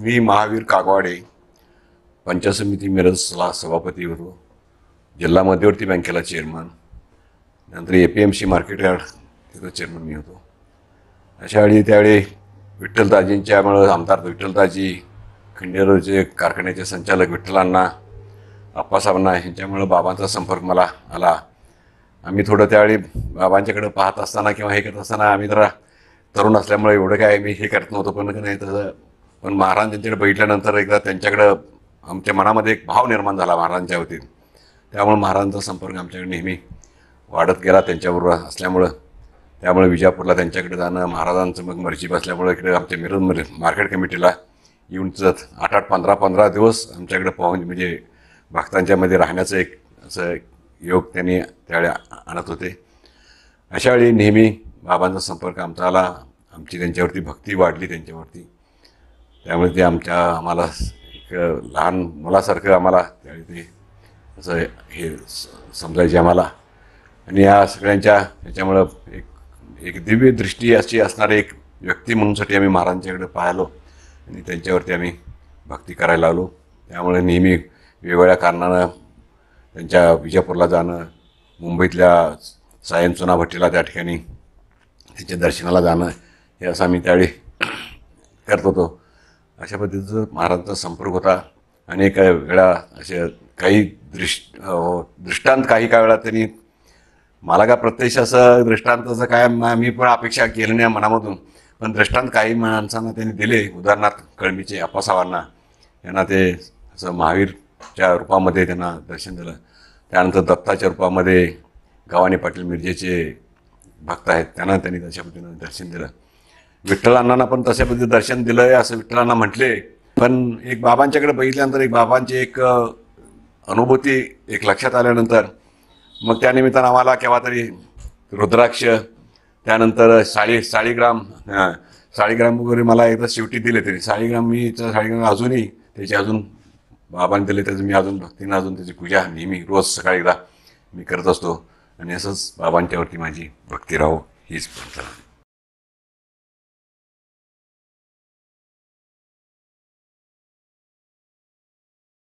मी महावीर कागवाडे पंचायत समिती मिरजला सभापती होतो, जिल्हा मध्यवर्ती बँकेला चेअरमन, नंतर APMC मार्केट यार्ड तिथं चेअरमन मी होतो. अशा वेळी त्यावेळी विठ्ठलदाजींच्यामुळं आमदार विठ्ठलदाजी, खंडेरावचे कारखान्याचे संचालक विठ्ठलांना, आप्पासाहेबांना ह्यांच्यामुळं बाबांचा संपर्क मला आला. आम्ही थोडं त्यावेळी बाबांच्याकडे पाहत असताना किंवा हे करत असताना आम्ही जरा तरुण असल्यामुळे एवढं काय मी हे करत नव्हतो, पण नाही तसं. पण महाराज त्यांच्याकडे बघितल्यानंतर एकदा त्यांच्याकडं आमच्या मनामध्ये एक भाव निर्माण झाला महाराजांच्या वतीत. त्यामुळे महाराजांचा संपर्क आमच्याकडे नेहमी वाढत गेला त्यांच्याबरोबर असल्यामुळं. त्यामुळे विजापूरला त्यांच्याकडे जाणं, महाराजांचं मग मर्जी बसल्यामुळे इकडे आमच्या मिरजमध्ये मार्केट कमिटीला येऊन 8-8, 15-15 दिवस आमच्याकडे पाहून म्हणजे भक्तांच्यामध्ये राहण्याचं एक असं योग त्यांनी त्यावेळी आणत होते. अशा वेळी नेहमी बाबांचा संपर्क आमचा आला. आमची त्यांच्यावरती भक्ती वाढली त्यांच्यावरती. त्यामुळे ते आम्हाला एक लहान मुलासारखं आम्हाला त्यावेळी ते असं हे समजायचे आम्हाला. आणि या सगळ्यांच्या ह्याच्यामुळं एक दिव्य दृष्टी अशी असणारी एक व्यक्ती म्हणूनसाठी आम्ही महाराजांच्याकडे पाहिलो आणि त्यांच्यावरती आम्ही भक्ती करायला लागलो. त्यामुळे नेहमी वेगवेगळ्या कारणानं त्यांच्या विजापूरला जाणं, मुंबईतल्या सायन चुना भट्टीला त्या ठिकाणी त्यांच्या दर्शनाला जाणं, हे असं आम्ही त्यावेळी करत होतो. अशा पद्धतीचा महाराजांचा संपर्क होता. अनेक वेळा असे काही दृष्टांत काही वेळा त्यांनी मला का प्रत्यक्ष असं दृष्टांताचं काय मी पण अपेक्षा केली नाही मनामधून, पण दृष्टांत काही माणसांना त्यांनी दिले. उदाहरणार्थ कळमीचे आप्पासाहेबांना, यांना ते असं महावीरच्या रूपामध्ये त्यांना दर्शन दिलं. त्यानंतर दत्ताच्या रूपामध्ये गव्हाणे पाटील मिरजेचे भक्त आहेत, त्यांना त्यांनी तशा पद्धतीनं दर्शन दिलं. विठ्ठलांना पण तशा पद्धतीने दर्शन दिलं आहे असं विठ्ठलांना म्हटले. पण एक बाबांच्याकडे बघितल्यानंतर एक बाबांची एक अनुभूती एक लक्षात आल्यानंतर मग त्यानिमित्तानं आम्हाला केव्हा तरी रुद्राक्ष, त्यानंतर साळीग्राम वगैरे मला एकदा शेवटी दिले तरी साळीग्राम अजूनही त्याची अजून बाबांनी दिले, त्याचं मी अजून भक्तीनं अजून त्याची पूजा नेहमी रोज सकाळी एकदा मी करत असतो. आणि असंच बाबांच्यावरती माझी भक्ती राहो हीच प्रार्थना.